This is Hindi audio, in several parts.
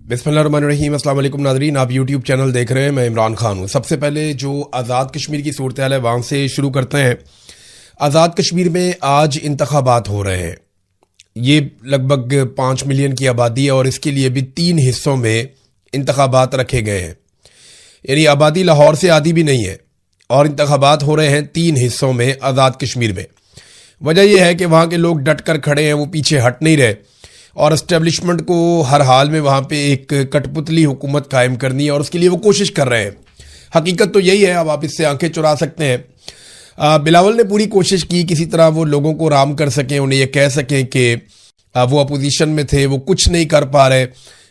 बिस्मिल्लाहिर्रहमानिर्रहीम। अस्सलाम वालेकुम नाज़रीन, आप यूट्यूब चैनल देख रहे हैं। मैं इमरान खान हूँ। सबसे पहले जो आज़ाद कश्मीर की सूरत हाल है वहाँ से शुरू करते हैं। आज़ाद कश्मीर में आज इंतखाबात हो रहे हैं। ये लगभग 5 मिलियन की आबादी है और इसके लिए भी 3 हिस्सों में इंतखाबात रखे गए हैं। यानी आबादी लाहौर से आधी भी नहीं है और इंतखाबात हो रहे हैं 3 हिस्सों में आज़ाद कश्मीर में। वजह यह है कि वहाँ के लोग डट कर खड़े हैं, वो पीछे हट नहीं रहे और इस्टेब्लिशमेंट को हर हाल में वहाँ पे एक कठपुतली हुकूमत कायम करनी है और उसके लिए वो कोशिश कर रहे हैं। हकीकत तो यही है, अब आप इससे आंखें चुरा सकते हैं। बिलावल ने पूरी कोशिश की किसी तरह वो लोगों को राम कर सकें, उन्हें ये कह सकें कि वो अपोजिशन में थे, वो कुछ नहीं कर पा रहे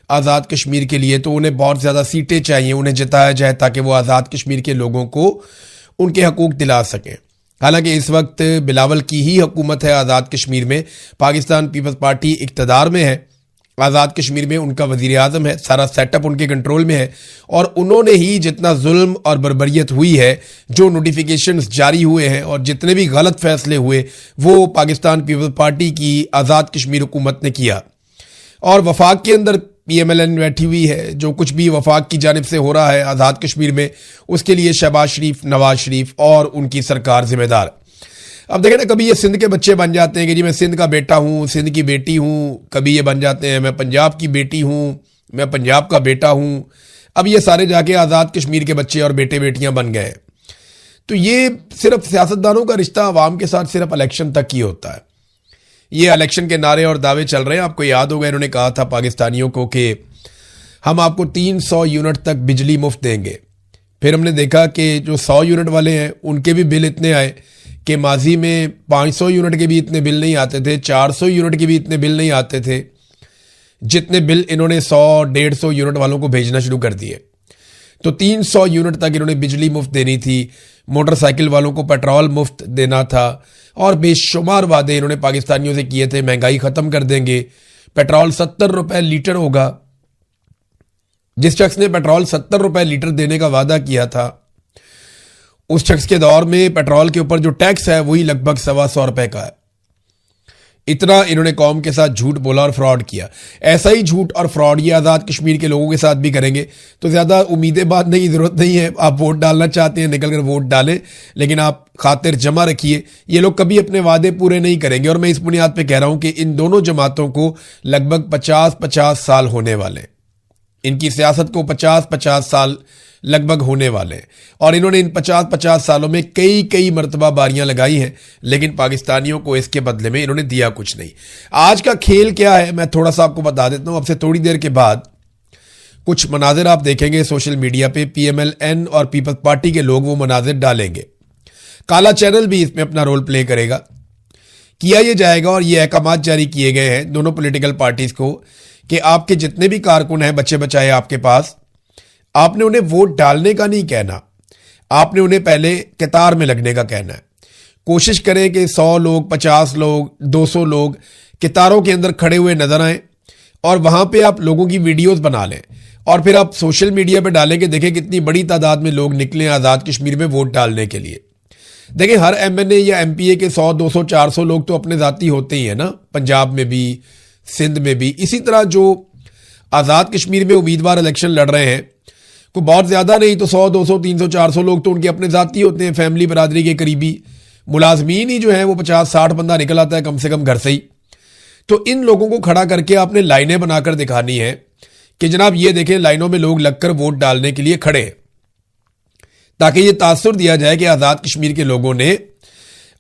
आज़ाद कश्मीर के लिए, तो उन्हें बहुत ज़्यादा सीटें चाहिए, उन्हें जिताया जाए ताकि वो आज़ाद कश्मीर के लोगों को उनके हकूक़ दिला सकें। हालांकि इस वक्त बिलावल की ही हुकूमत है आज़ाद कश्मीर में। पाकिस्तान पीपल्स पार्टी इक़्तिदार में है, आज़ाद कश्मीर में उनका वज़ीर आज़म है, सारा सेटअप उनके कंट्रोल में है और उन्होंने ही जितना जुल्म और बर्बरियत हुई है, जो नोटिफिकेशंस जारी हुए हैं और जितने भी गलत फैसले हुए वो पाकिस्तान पीपल्स पार्टी की आज़ाद कश्मीर हुकूमत ने किया। और वफाक के अंदर PMLN बैठी हुई है। जो कुछ भी वफाक की जानिब से हो रहा है आज़ाद कश्मीर में, उसके लिए शहबाज शरीफ, नवाज शरीफ और उनकी सरकार जिम्मेदार। अब देखें ना, कभी ये सिंध के बच्चे बन जाते हैं कि जी मैं सिंध का बेटा हूँ, सिंध की बेटी हूँ, कभी ये बन जाते हैं मैं पंजाब की बेटी हूँ, मैं पंजाब का बेटा हूँ। अब ये सारे जाके आज़ाद कश्मीर के बच्चे और बेटे बेटियाँ बन गए। तो ये सिर्फ सियासतदानों का रिश्ता अवाम के साथ सिर्फ इलेक्शन तक ही होता है। ये इलेक्शन के नारे और दावे चल रहे हैं। आपको याद होगा इन्होंने कहा था पाकिस्तानियों को कि हम आपको 300 यूनिट तक बिजली मुफ्त देंगे। फिर हमने देखा कि जो 100 यूनिट वाले हैं उनके भी बिल इतने आए कि माजी में 500 यूनिट के भी इतने बिल नहीं आते थे, 400 यूनिट के भी इतने बिल नहीं आते थे जितने बिल इन्होंने 100-150 यूनिट वालों को भेजना शुरू कर दिए। तो 300 यूनिट तक इन्होंने बिजली मुफ्त देनी थी, मोटरसाइकिल वालों को पेट्रोल मुफ्त देना था और बेशुमार वादे इन्होंने पाकिस्तानियों से किए थे। महंगाई खत्म कर देंगे, पेट्रोल 70 रुपए लीटर होगा। जिस शख्स ने पेट्रोल 70 रुपए लीटर देने का वादा किया था, उस शख्स के दौर में पेट्रोल के ऊपर जो टैक्स है वही लगभग 125 रुपए का है। इतना इन्होंने कौम के साथ झूठ बोला और फ्रॉड किया। ऐसा ही झूठ और फ्रॉड ये आज़ाद कश्मीर के लोगों के साथ भी करेंगे। तो ज़्यादा उम्मीदें बांधने की ज़रूरत नहीं है। आप वोट डालना चाहते हैं, निकल कर वोट डालें, लेकिन आप खातिर जमा रखिए। ये लोग कभी अपने वादे पूरे नहीं करेंगे और मैं इस बुनियाद पर कह रहा हूं कि इन दोनों जमातों को लगभग 50-50 साल होने वाले हैं। इनकी सियासत को 50-50 साल लगभग होने वाले हैं और इन्होंने इन 50-50 सालों में कई मरतबा बारियां लगाई हैं, लेकिन पाकिस्तानियों को इसके बदले में इन्होंने दिया कुछ नहीं। आज का खेल क्या है मैं थोड़ा सा आपको बता देता हूं। अब से थोड़ी देर के बाद कुछ मनाजिर आप देखेंगे सोशल मीडिया पे, PMLN और पीपल्स पार्टी के लोग वो मनाजिर डालेंगे। काला चैनल भी इसमें अपना रोल प्ले करेगा। किया यह जाएगा और ये अहकामात जारी किए गए हैं दोनों पॉलिटिकल पार्टीज को कि आपके जितने भी कारकुन हैं, बच्चे बचाए आपके पास, आपने उन्हें वोट डालने का नहीं कहना, आपने उन्हें पहले कतार में लगने का कहना है। कोशिश करें कि 100 लोग, 50 लोग, 200 लोग कतारों के अंदर खड़े हुए नजर आए और वहां पे आप लोगों की वीडियोस बना लें और फिर आप सोशल मीडिया पे डालें कि देखें कितनी बड़ी तादाद में लोग निकले आज़ाद कश्मीर में वोट डालने के लिए। देखें हर MNA या MPA के 100, 200, 400 लोग तो अपने जाती होते ही है ना, पंजाब में भी, सिंध में भी। इसी तरह जो आज़ाद कश्मीर में उम्मीदवार इलेक्शन लड़ रहे हैं, को बहुत ज्यादा नहीं तो 100, 200, 300, 400 लोग तो उनके अपने जाती होते हैं, फैमिली बरादरी के करीबी। मुलाजमीन ही जो है वो 50-60 बंदा निकल आता है कम से कम घर से ही। तो इन लोगों को खड़ा करके आपने लाइनें बनाकर दिखानी है कि जनाब ये देखें लाइनों में लोग लगकर वोट डालने के लिए खड़े हैं, ताकि ये तासुर दिया जाए कि आज़ाद कश्मीर के लोगों ने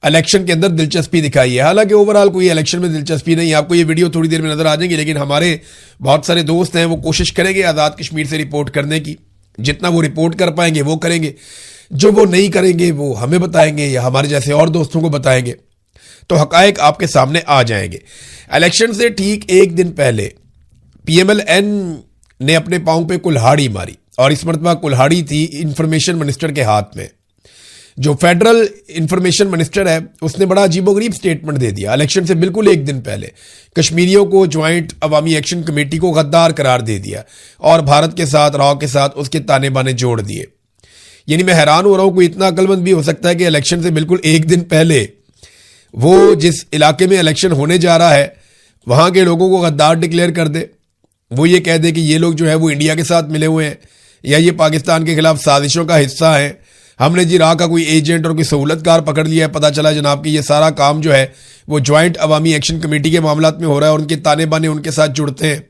इलेक्शन के अंदर दिलचस्पी दिखाई है। हालांकि ओवरऑल कोई इलेक्शन में दिलचस्पी नहीं। आपको ये वीडियो थोड़ी देर में नजर आ जाएंगी, लेकिन हमारे बहुत सारे दोस्त हैं वो कोशिश करेंगे आज़ाद कश्मीर से रिपोर्ट करने की। जितना वो रिपोर्ट कर पाएंगे वो करेंगे, जो वो नहीं करेंगे वो हमें बताएंगे या हमारे जैसे और दोस्तों को बताएंगे, तो हकायक आपके सामने आ जाएंगे। इलेक्शन से ठीक एक दिन पहले PMLN ने अपने पांव पे कुल्हाड़ी मारी और इस मरतबा कुल्हाड़ी थी इंफॉर्मेशन मिनिस्टर के हाथ में। जो फेडरल इंफॉर्मेशन मिनिस्टर है उसने बड़ा अजीबोगरीब स्टेटमेंट दे दिया इलेक्शन से बिल्कुल एक दिन पहले। कश्मीरियों को ज्वाइंट अवामी एक्शन कमेटी को गद्दार करार दे दिया और भारत के साथ, राव के साथ उसके ताने बाने जोड़ दिए। यानी मैं हैरान हो रहा हूं, कोई इतना अक्लमंद भी हो सकता है कि इलेक्शन से बिल्कुल एक दिन पहले वो जिस इलाके में इलेक्शन होने जा रहा है वहां के लोगों को गद्दार डिक्लेयर कर दे। वो ये कह दे कि ये लोग जो है वो इंडिया के साथ मिले हुए हैं या ये पाकिस्तान के खिलाफ साजिशों का हिस्सा है, हमने जी राह का कोई एजेंट और कोई सहूलतकार पकड़ लिया है, पता चला जनाब कि ये सारा काम जो है वो ज्वाइंट अवामी एक्शन कमेटी के मामलात में हो रहा है और उनके ताने बाने उनके साथ जुड़ते हैं।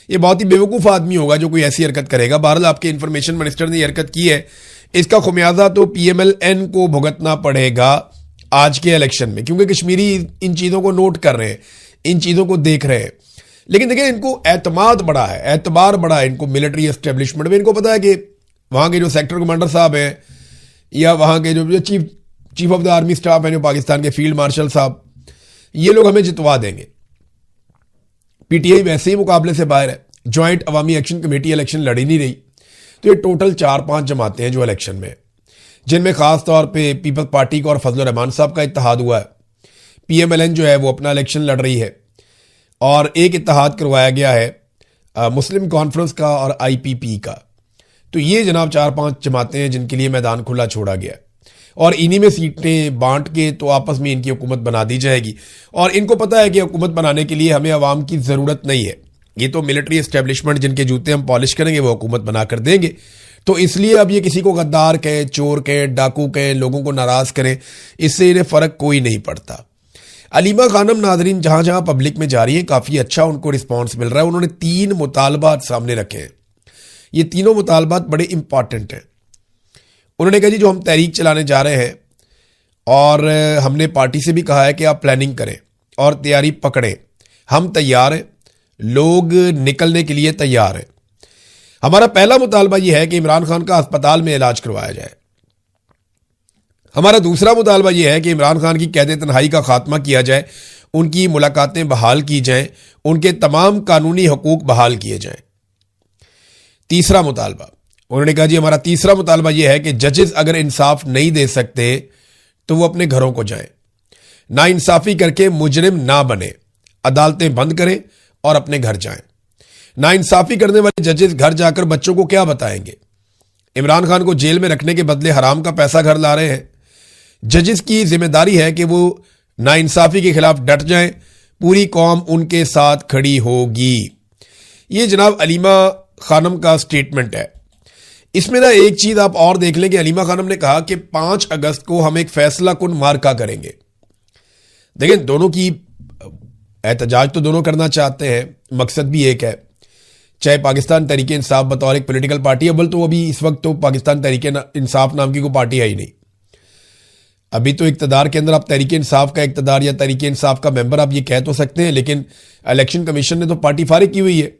ये बहुत ही बेवकूफ़ आदमी होगा जो कोई ऐसी हरकत करेगा। बहरहाल आपके इन्फॉर्मेशन मिनिस्टर ने हरकत की है, इसका खुमियाजा तो PMLN को भुगतना पड़ेगा आज के इलेक्शन में, क्योंकि कश्मीरी इन चीज़ों को नोट कर रहे हैं, इन चीज़ों को देख रहे हैं। लेकिन देखिए, इनको एतमाद बड़ा है, एतबार बड़ा है इनको मिलिट्री एस्टेब्लिशमेंट में। इनको पता है कि वहाँ के जो सेक्टर कमांडर साहब हैं या वहाँ के जो chief of the army staff है, जो पाकिस्तान के फील्ड मार्शल साहब, ये लोग हमें जितवा देंगे। PTI वैसे ही मुकाबले से बाहर है, ज्वाइंट अवामी एक्शन कमेटी इलेक्शन लड़ ही नहीं रही। तो ये टोटल 4-5 जमातें हैं जो इलेक्शन में, जिनमें खास तौर पे पीपल्स पार्टी का और फजल रहमान साहब का इत्तेहाद हुआ है। PMLN जो है वो अपना इलेक्शन लड़ रही है और एक इत्तेहाद करवाया गया है मुस्लिम कॉन्फ्रेंस का और IPP का। तो ये जनाब 4-5 जमातें हैं जिनके लिए मैदान खुला छोड़ा गया है और इन्हीं में सीटें बांट के तो आपस में इनकी हुकूमत बना दी जाएगी। और इनको पता है कि हुकूमत बनाने के लिए हमें अवाम की ज़रूरत नहीं है, ये तो मिलिट्री एस्टेब्लिशमेंट जिनके जूते हम पॉलिश करेंगे वो हुकूमत बना कर देंगे। तो इसलिए अब ये किसी को गद्दार कहें, चोर कहें, डाकू कहें, लोगों को नाराज़ करें, इससे इन्हें फ़र्क कोई नहीं पड़ता। अलीमा खानम नाजरीन जहाँ जहाँ पब्लिक में जा रही है, काफ़ी अच्छा उनको रिस्पॉन्स मिल रहा है। उन्होंने 3 मुतालबात सामने रखे हैं, ये तीनों मुतालबात बड़े इंपॉर्टेंट हैं। उन्होंने कहा जी जो हम तहरीक चलाने जा रहे हैं और हमने पार्टी से भी कहा है कि आप प्लानिंग करें और तैयारी पकड़ें, हम तैयार हैं, लोग निकलने के लिए तैयार हैं। हमारा पहला मुतालबा यह है कि इमरान खान का अस्पताल में इलाज करवाया जाए। हमारा दूसरा मुतालबा यह है कि इमरान खान की कैद तन्हाई का खात्मा किया जाए, उनकी मुलाकातें बहाल की जाएं, उनके तमाम कानूनी हकूक बहाल किए जाएं। तीसरा मुतालबा, उन्होंने कहा जी हमारा तीसरा मुतालबा यह है कि जजेस अगर इंसाफ नहीं दे सकते तो वो अपने घरों को जाएं, नाइंसाफी करके मुजरिम ना बने, अदालतें बंद करें और अपने घर जाएं। नाइंसाफी करने वाले जजेस घर जाकर बच्चों को क्या बताएंगे? इमरान खान को जेल में रखने के बदले हराम का पैसा घर ला रहे हैं। जजेस की जिम्मेदारी है कि वो नाइंसाफी के खिलाफ डट जाएं, पूरी कौम उनके साथ खड़ी होगी। ये जनाब अलीमा खानम का स्टेटमेंट है। इसमें ना एक चीज आप और देख लें कि अलीमा खानम ने कहा कि 5 अगस्त को हम एक फैसला कुन मार्का करेंगे। देखें, दोनों की एहतजाज तो दोनों करना चाहते हैं, मकसद भी एक है। चाहे पाकिस्तान तहरीक इंसाफ बतौर एक पॉलिटिकल पार्टी, अव्वल तो अभी इस वक्त तो पाकिस्तान तहरीक इंसाफ नाम की कोई पार्टी है ही नहीं। अभी तो इक्तदार के अंदर आप तहरीक इंसाफ का इक्तदार या तहरीक इंसाफ का मेंबर आप ये कह तो सकते हैं, लेकिन इलेक्शन कमीशन ने तो पार्टी फारिग की हुई है।